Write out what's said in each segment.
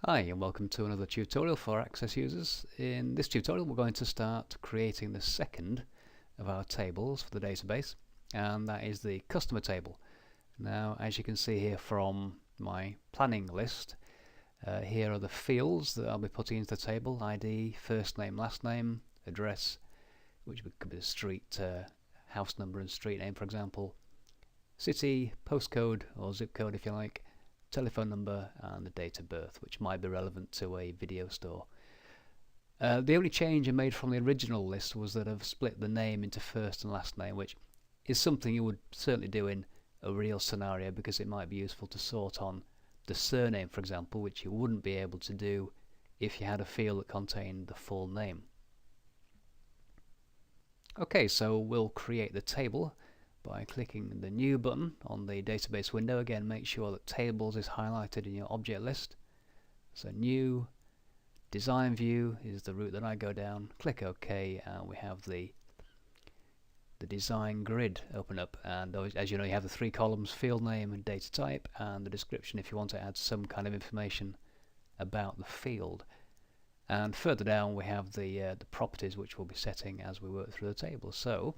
Hi and welcome to another tutorial for Access users. In this tutorial we're going to start creating the second of our tables for the database, and that is the customer table. Now, as you can see here from my planning list, here are the fields that I'll be putting into the table: ID, first name, last name, address, which could be the street, house number and street name for example, city, postcode or zip code if you like, telephone number, and the date of birth, which might be relevant to a video store. The only change I made from the original list was that I've split the name into first and last name, which is something you would certainly do in a real scenario because it might be useful to sort on the surname, for example, which you wouldn't be able to do if you had a field that contained the full name. Okay, so we'll create the table by clicking the New button on the database window. Again, make sure that Tables is highlighted in your object list. So New, Design View is the route that I go down. Click OK, and we have the design grid open up. And as you know, you have the 3 columns: field name and data type, and the description if you want to add some kind of information about the field. And further down we have the properties, which we'll be setting as we work through the table. So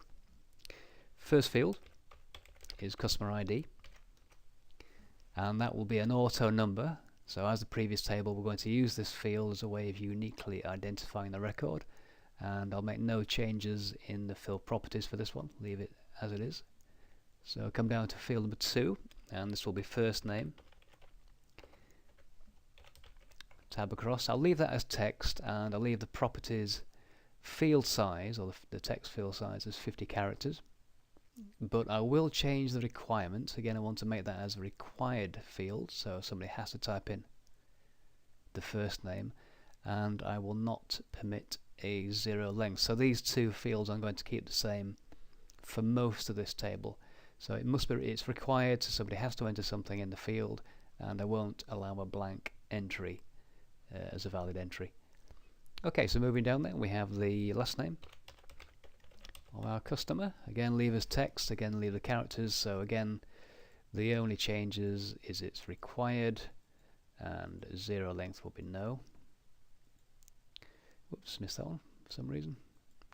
first field is customer ID, and that will be an auto number. So as the previous table, we're going to use this field as a way of uniquely identifying the record, and I'll make no changes in the field properties for this one, leave it as it is. So come down to field number 2, and this will be first name. Tab across. I'll leave that as text, and I'll leave the properties field size, or the text field size, as 50 characters. But I will change the requirement. Again, I want to make that as a required field, so somebody has to type in the first name, and I will not permit a 0 length. So these 2 fields I'm going to keep the same for most of this table. So it's required, so somebody has to enter something in the field, and I won't allow a blank entry as a valid entry. Okay, so moving down there, we have the last name of our customer. Again, leave as text, again leave the characters. So again, the only changes is it's required, and 0 length will be no. Whoops, missed that one for some reason.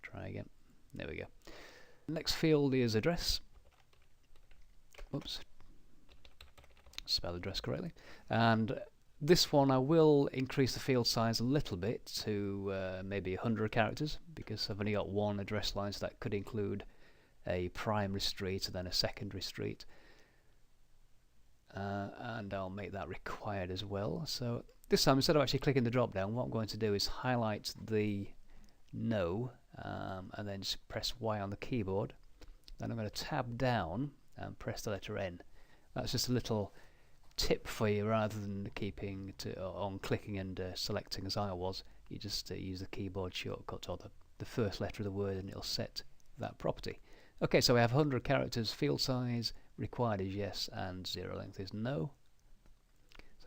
Try again. There we go. Next field is address. Whoops, spell address correctly. And this one I will increase the field size a little bit to maybe 100 characters, because I've only got one address line, so that could include a primary street and then a secondary street. And I'll make that required as well. So this time, instead of actually clicking the drop down, what I'm going to do is highlight the no, and then just press Y on the keyboard. Then I'm going to tab down and press the letter N. That's just a little tip for you. Rather than keeping on clicking and selecting as I was, you just use the keyboard shortcut or the first letter of the word, and it'll set that property. Okay, so we have 100 characters, field size required is yes, and 0 length is no.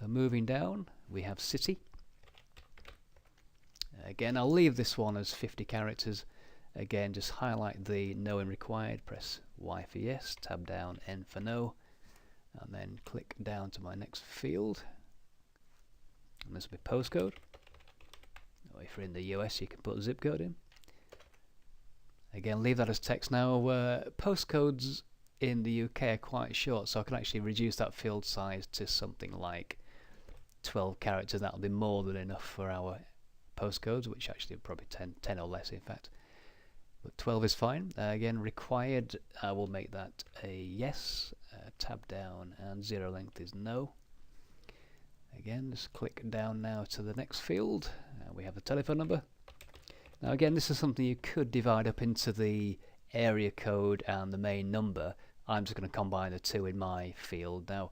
So moving down, we have city. Again, I'll leave this one as 50 characters. Again, just highlight the no in required, press Y for yes, tab down, N for no, and then click down to my next field, and this will be postcode. Or if you're in the US, you can put zip code in. Again, leave that as text. Now, postcodes in the UK are quite short, so I can actually reduce that field size to something like 12 characters. That'll be more than enough for our postcodes, which actually are probably 10 or less in fact. But 12 is fine. Again, required, I will make that a yes, tab down, and 0 length is no. Again, just click down now to the next field. We have the telephone number. Now again, this is something you could divide up into the area code and the main number. I'm just going to combine the 2 in my field. Now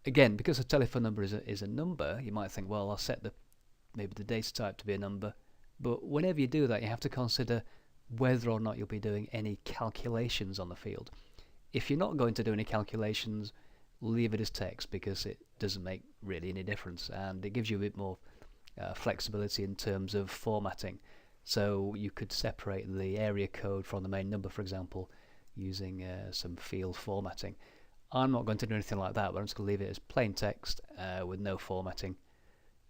again, because a telephone number is a number, you might think, well, I'll set maybe the data type to be a number. But whenever you do that, you have to consider whether or not you'll be doing any calculations on the field. If you're not going to do any calculations, leave it as text, because it doesn't make really any difference, and it gives you a bit more flexibility in terms of formatting. So you could separate the area code from the main number, for example, using some field formatting. I'm not going to do anything like that, but I'm just going to leave it as plain text with no formatting,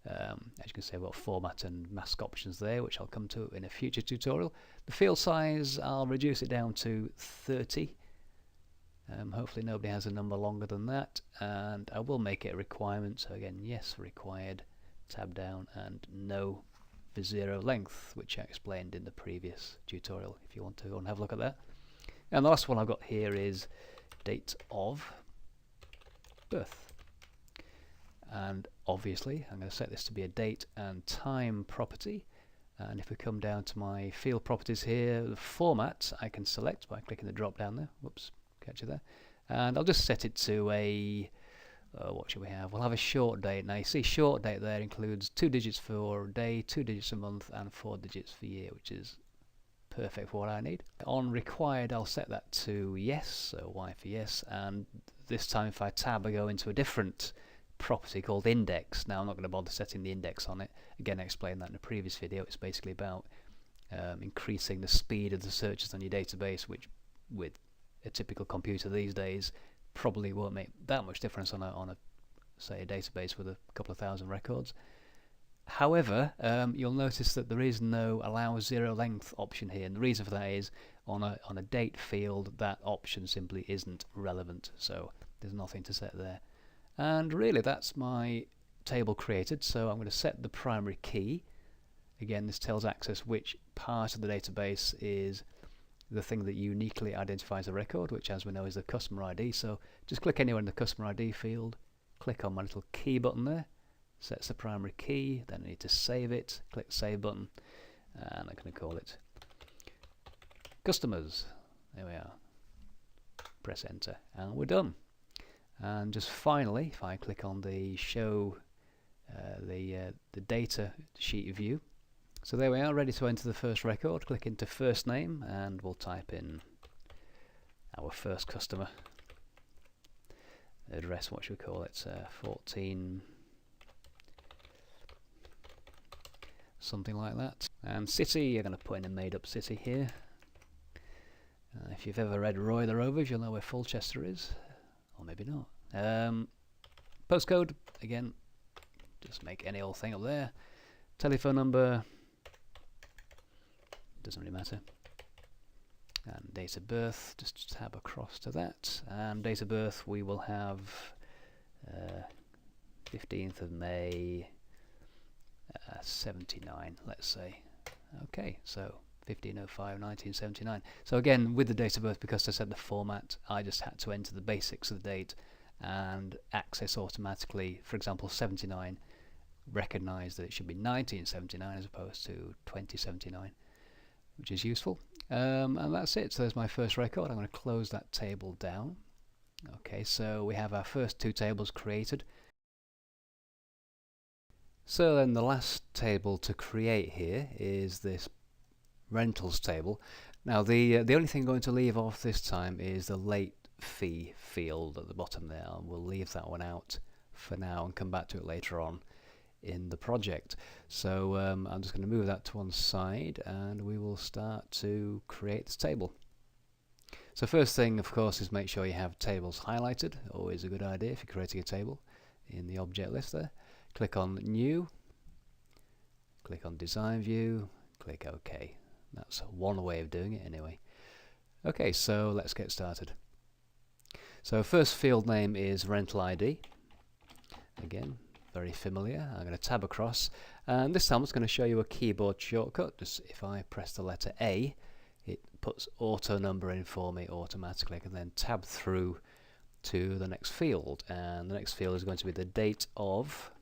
As you can see, I've got format and mask options there, which I'll come to in a future tutorial. The field size, I'll reduce it down to 30. Hopefully nobody has a number longer than that, and I will make it a requirement. So again, yes, required, tab down, and no for zero length, which I explained in the previous tutorial if you want to go and have a look at that. And the last one I've got here is date of birth. And obviously I'm going to set this to be a date and time property. And if we come down to my field properties here, the format I can select by clicking the drop down there. Whoops, catch it there. And I'll just set it to a what should we have? We'll have a short date. Now you see short date there includes 2 digits for day, 2 digits a month, and 4 digits for year, which is perfect for what I need. On required, I'll set that to yes, so Y for yes, and this time if I tab I go into a different property called index. Now I'm not going to bother setting the index on it. Again, I explained that in a previous video. It's basically about increasing the speed of the searches on your database, which with a typical computer these days probably won't make that much difference on a say a database with a couple of thousand records. However, you'll notice that there is no allow zero length option here, and the reason for that is on a date field that option simply isn't relevant, so there's nothing to set there. And really that's my table created. So I'm going to set the primary key. Again, this tells Access which part of the database is the thing that uniquely identifies the record, which as we know is the customer ID. So just click anywhere in the customer ID field, click on my little key button there, sets the primary key, then I need to save it, click save button, and I'm going to call it customers. There we are. Press enter and we're done. And just finally, if I click on the show the data sheet view, so there we are, ready to enter the first record. Click into first name and we'll type in our first customer. Address, what should we call it? 14 something like that. And city, you're going to put in a made up city here. If you've ever read Roy the Rovers, you'll know where Fulchester is, or maybe not. Postcode, again, just make any old thing up there. Telephone number, doesn't really matter. And date of birth, just tab across to that. And date of birth, we will have 15th of May 79, let's say. Okay, so 15/05/1979. So again, with the date of birth, because I set the format, I just had to enter the basics of the date, and Access automatically, for example 79, recognised that it should be 1979 as opposed to 2079, which is useful. And that's it. So there's my first record. I'm going to close that table down. Okay, so we have our first two tables created. So then the last table to create here is this rentals table. Now the only thing I'm going to leave off this time is the late fee field at the bottom there, and we'll leave that one out for now and come back to it later on in the project. So I'm just going to move that to one side and we will start to create this table. So first thing, of course, is make sure you have tables highlighted. Always a good idea if you're creating a table in the object list there. Click on New, click on Design View, click OK. That's one way of doing it anyway. Okay, so let's get started. So first field name is rental ID. Again, very familiar. I'm going to tab across, and this time I'm just going to show you a keyboard shortcut. Just if I press the letter A, it puts auto number in for me automatically. I can then tab through to the next field, and the next field is going to be the date of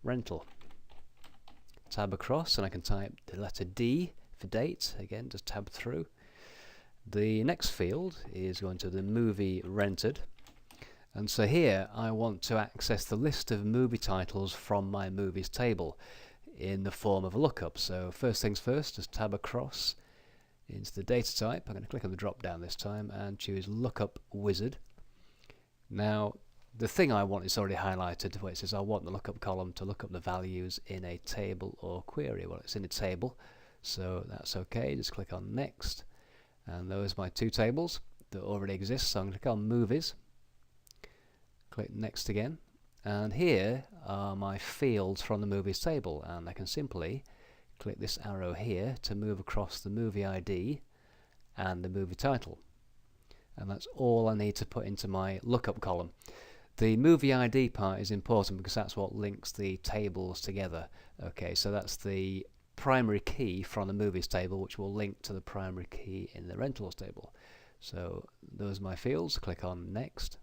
rental. Tab across and I can type the letter D for date. Again, just tab through. The next field is going to the movie rented, and so here I want to access the list of movie titles from my movies table in the form of a lookup. So first things first, just tab across into the data type. I'm going to click on the drop down this time and choose lookup wizard. Now the thing I want is already highlighted where it says I want the lookup column to look up the values in a table or query. Well, it's in a table, so that's okay. Just click on next, and those are my two tables that already exist. So I'm going to click on movies, click next again, And here are my fields from the movies table, and I can simply click this arrow here to move across the movie ID and the movie title. And that's all I need to put into my lookup column. The movie ID part is important because that's what links the tables together. Okay, so that's the primary key from the movies table, which will link to the primary key in the rentals table. So those are my fields. Click on next.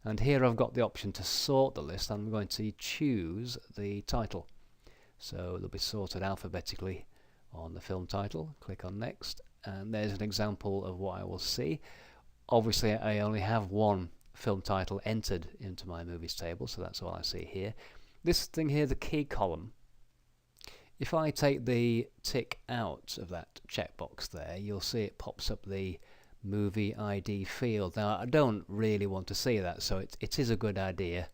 And here I've got the option to sort the list. I'm going to choose the title. So they'll be sorted alphabetically on the film title. Click on next. And there's an example of what I will see. Obviously I only have one film title entered into my movies table, so that's all I see here. This thing here, the key column, if I take the tick out of that checkbox there, you'll see it pops up the movie ID field. Now I don't really want to see that, so it is a good idea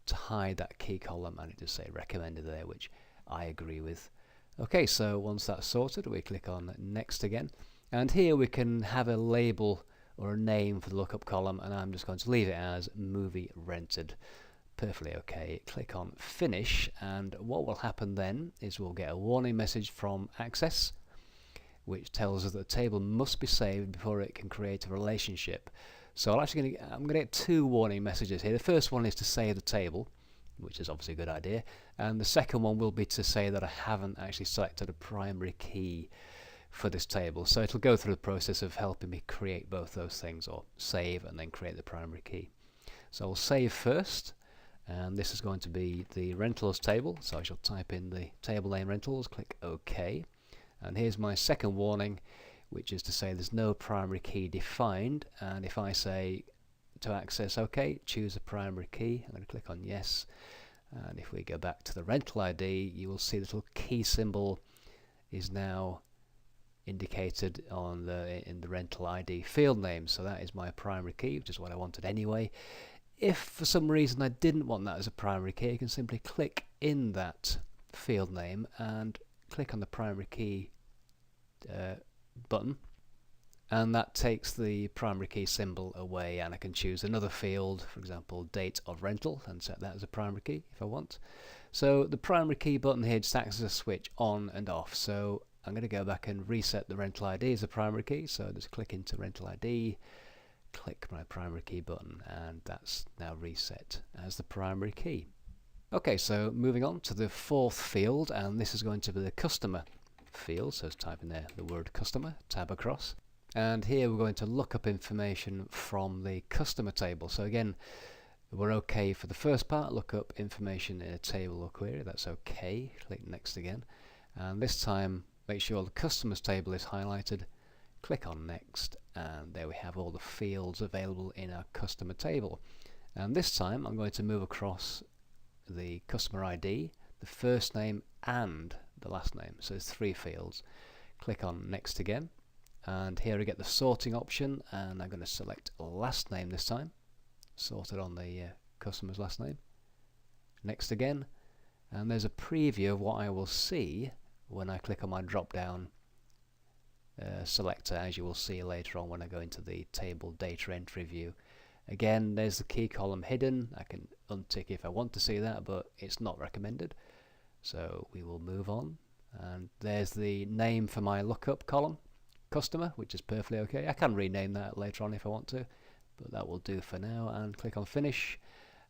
to hide that key column, and it does say recommended there, which I agree with. Okay, so once that's sorted, we click on next again, and here we can have a label or a name for the lookup column, and I'm just going to leave it as movie rented. Perfectly okay. Click on finish, and what will happen then is we'll get a warning message from Access which tells us that the table must be saved before it can create a relationship. So I'm going to get two warning messages here. The first one is to save the table, which is obviously a good idea, and the second one will be to say that I haven't actually selected a primary key for this table. So it'll go through the process of helping me create both those things, or save and then create the primary key. So I'll save first, and this is going to be the rentals table, so I shall type in the table name rentals, click OK, and here's my second warning, which is to say there's no primary key defined, and if I say to Access OK, choose a primary key, I'm going to click on yes, and if we go back to the rental ID, you will see the little key symbol is now indicated on in the rental ID field name. So that is my primary key, which is what I wanted anyway. If for some reason I didn't want that as a primary key, you can simply click in that field name and click on the primary key button, and that takes the primary key symbol away, and I can choose another field, for example date of rental, and set that as a primary key if I want. So the primary key button here just acts as a switch on and off. So I'm going to go back and reset the rental ID as a primary key, so just click into rental ID, click my primary key button, and that's now reset as the primary key. Okay, so moving on to the fourth field, and this is going to be the customer field, so just type in there the word customer, tab across, and here we're going to look up information from the customer table. So again, we're okay for the first part, look up information in a table or query, that's okay, click next again, and this time make sure the customers table is highlighted, click on next, and there we have all the fields available in our customer table. And this time I'm going to move across the customer ID, the first name and the last name, so there's three fields. Click on next again, and here I get the sorting option, and I'm going to select last name this time, sorted on the customer's last name. Next again, and there's a preview of what I will see when I click on my drop down selector, as you will see later on when I go into the table data entry view. Again, there's the key column hidden. I can untick if I want to see that, but it's not recommended. So we will move on, and there's the name for my lookup column, customer, which is perfectly okay. I can rename that later on if I want to, but that will do for now, and click on finish.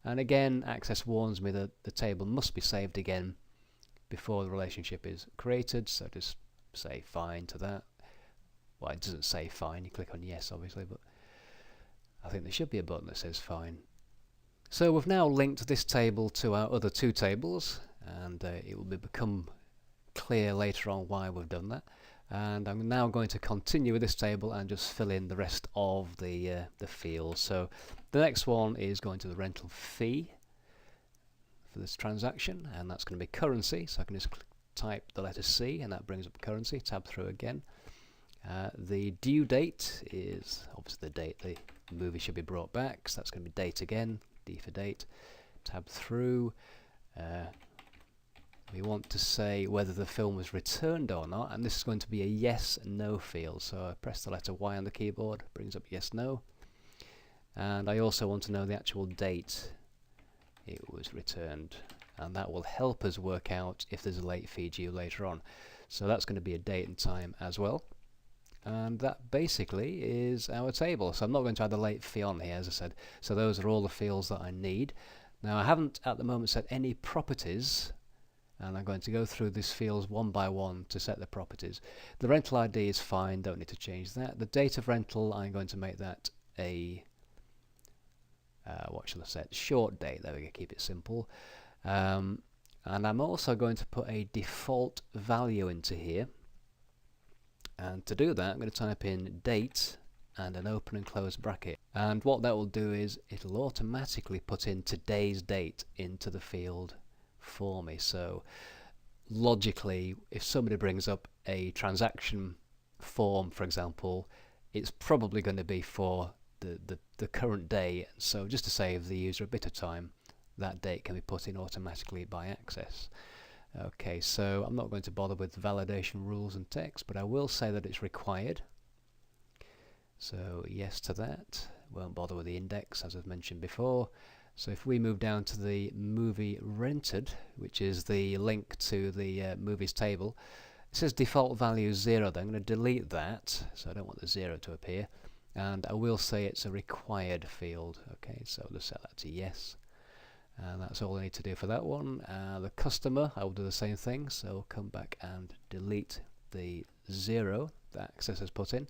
And again, Access warns me that the table must be saved again before the relationship is created, so just say fine to that. Well, it doesn't say fine, you click on yes obviously, but I think there should be a button that says fine. So we've now linked this table to our other two tables, and it will become clear later on why we've done that. And I'm now going to continue with this table and just fill in the rest of the fields. So the next one is going to the rental fee for this transaction, and that's going to be currency, so I can just type the letter C and that brings up currency, tab through again. The due date is obviously the date the movie should be brought back, so that's going to be date again, D for date, tab through. We want to say whether the film was returned or not, and this is going to be a yes no field, so I press the letter Y on the keyboard, brings up yes no, and I also want to know the actual date it was returned, and that will help us work out if there's a late fee due later on. So that's going to be a date and time as well, and that basically is our table. So I'm not going to add the late fee on here, as I said. So those are all the fields that I need. Now I haven't at the moment set any properties, and I'm going to go through these fields one by one to set the properties. The rental ID is fine, don't need to change that. The date of rental, I'm going to make that a what shall I set? Short date. There we go, keep it simple. And I'm also going to put a default value into here, and to do that I'm going to type in date and an open and close bracket, and what that will do is it'll automatically put in today's date into the field for me. So logically, if somebody brings up a transaction form, for example, it's probably going to be for the current day. So just to save the user a bit of time, that date can be put in automatically by Access. Okay, so I'm not going to bother with validation rules and text, but I will say that it's required. So yes to that. Won't bother with the index, as I've mentioned before. So if we move down to the movie rented, which is the link to the movies table, it says default value 0. Then I'm going to delete that, so I don't want the 0 to appear, and I will say it's a required field. Okay, so I'll just set that to yes, and that's all I need to do for that one. The customer, I will do the same thing, so I'll come back and delete the 0 that Access has put in,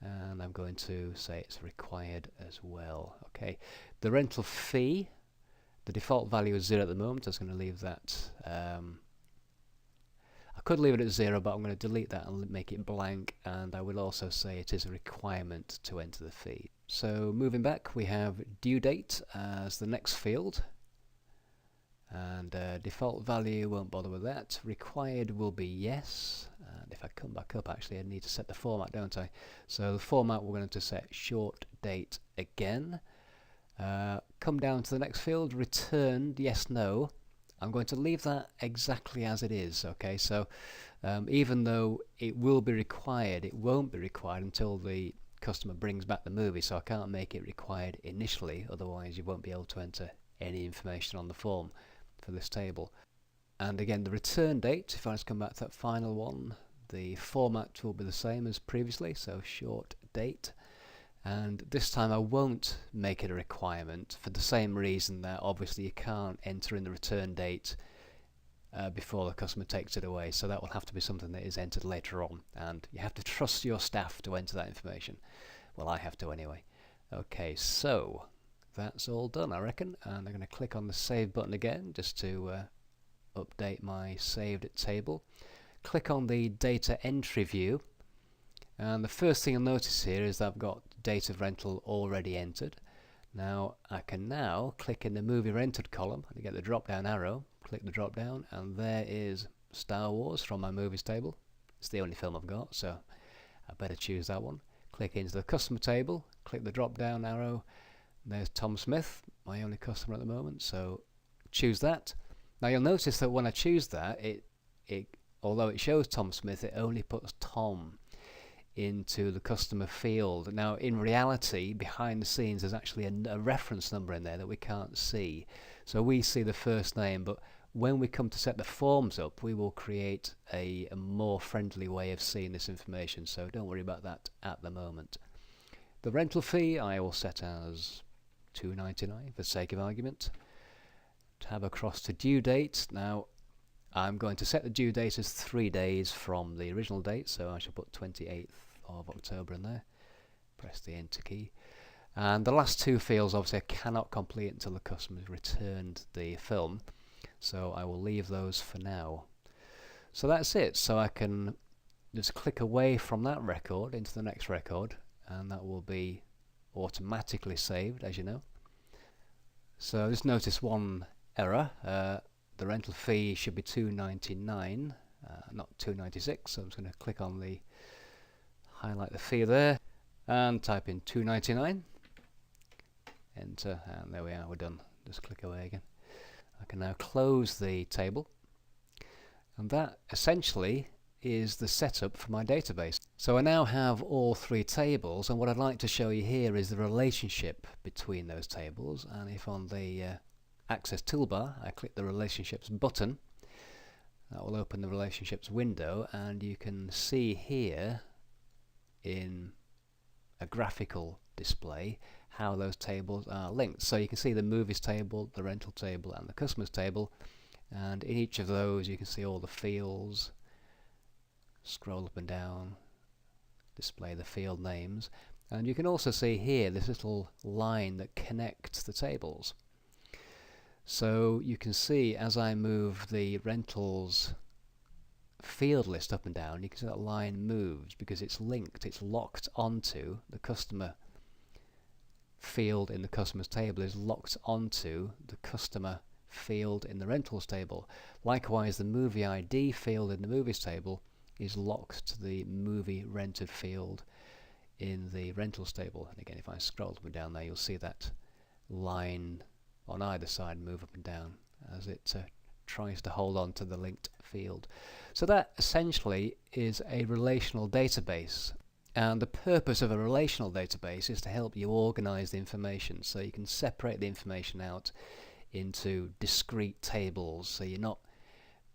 and I'm going to say it's required as well. Okay, the rental fee, the default value is 0 at the moment. I was going to leave that. I could leave it at 0, but I'm going to delete that and make it blank, and I will also say it is a requirement to enter the fee. So moving back, we have due date as the next field, and default value, won't bother with that. Required will be yes, and if I come back up, actually I need to set the format, don't I? So the format, we're going to set short date again. Come down to the next field, returned, yes, no. I'm going to leave that exactly as it is. Okay, so even though it will be required, it won't be required until the customer brings back the movie, so I can't make it required initially, otherwise you won't be able to enter any information on the form for this table. And again, the return date, if I just come back to that final one, the format will be the same as previously, so short date. And this time I won't make it a requirement for the same reason that obviously you can't enter in the return date before the customer takes it away, so that will have to be something that is entered later on, and you have to trust your staff to enter that information. Well, I have to anyway. Okay, so that's all done, I reckon, and I'm going to click on the save button again just to update my saved table. Click on the data entry view, and the first thing you'll notice here is that I've got date of rental already entered. Now I can now click in the movie rented column and get the drop down arrow, click the drop down, and there is Star Wars from my movies table. It's the only film I've got, so I better choose that one. Click into the customer table, click the drop down arrow, there's Tom Smith, my only customer at the moment, so choose that. Now you'll notice that when I choose that, although it shows Tom Smith, it only puts Tom into the customer field. Now in reality, behind the scenes, there's actually a reference number in there that we can't see, so we see the first name, but when we come to set the forms up, we will create a more friendly way of seeing this information, so don't worry about that at the moment. The rental fee I will set as $2.99 for the sake of argument. Tab across to due date. Now I'm going to set the due date as 3 days from the original date, so I shall put 28th of October in there. Press the enter key. And the last two fields obviously I cannot complete until the customer has returned the film, so I will leave those for now. So that's it. So I can just click away from that record into the next record, and that will be automatically saved, as you know. So just notice one error. The rental fee should be $2.99, not $2.96. So I'm just going to click on the highlight the fee there and type in $2.99. Enter, and there we are. We're done. Just click away again. I can now close the table, and that essentially is the setup for my database. So I now have all three tables, and what I'd like to show you here is the relationship between those tables. And if on the Access toolbar, I click the Relationships button. That will open the Relationships window, and you can see here in a graphical display how those tables are linked. So you can see the movies table, the rental table, and the customers table, and in each of those you can see all the fields. Scroll up and down, display the field names, and you can also see here this little line that connects the tables. So you can see as I move the rentals field list up and down, you can see that line moves because it's linked, it's locked onto the customer field in the customers table is locked onto the customer field in the rentals table. Likewise, the movie ID field in the movies table is locked to the movie rented field in the rentals table. And again, if I scroll up and down there, you'll see that line on either side move up and down as it tries to hold on to the linked field. So that essentially is a relational database. And the purpose of a relational database is to help you organize the information, so you can separate the information out into discrete tables, so you're not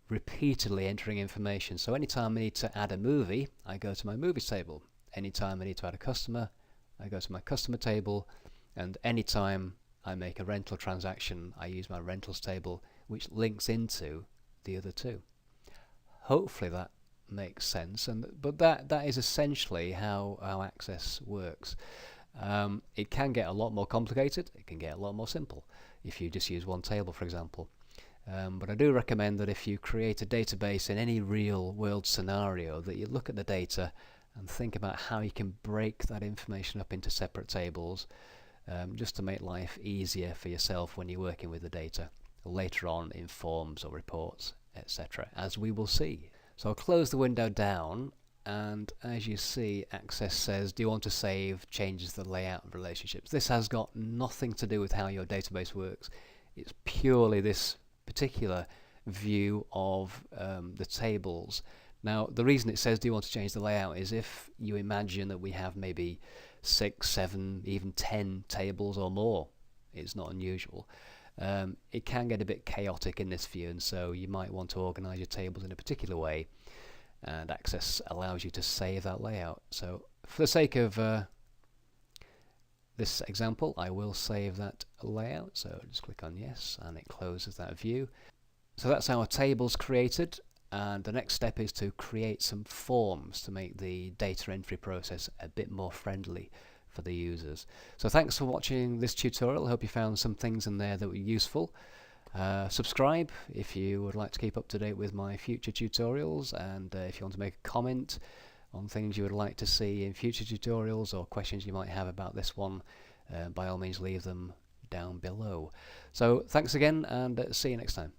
repeatedly entering information. So anytime I need to add a movie, I go to my movies table. Anytime I need to add a customer, I go to my customer table. And anytime I make a rental transaction, I use my rentals table, which links into the other two. Hopefully that makes sense, but that is essentially how Access works. It can get a lot more complicated, it can get a lot more simple if you just use one table, for example. But I do recommend that if you create a database in any real world scenario, that you look at the data and think about how you can break that information up into separate tables, just to make life easier for yourself when you're working with the data later on in forms or reports, etc., as we will see. So I'll close the window down, and as you see, Access says, do you want to save changes to the layout of relationships? This has got nothing to do with how your database works. It's purely this particular view of the tables. Now, the reason it says, do you want to change the layout, is if you imagine that we have maybe 6, 7, even 10 tables or more. It's not unusual. It can get a bit chaotic in this view, and so you might want to organize your tables in a particular way, and Access allows you to save that layout. So for the sake of this example, I will save that layout, so just click on yes, and it closes that view. So that's our tables created, and the next step is to create some forms to make the data entry process a bit more friendly for the users. So thanks for watching this tutorial. I hope you found some things in there that were useful. Subscribe if you would like to keep up to date with my future tutorials, and if you want to make a comment on things you would like to see in future tutorials or questions you might have about this one, by all means leave them down below. So thanks again, and see you next time.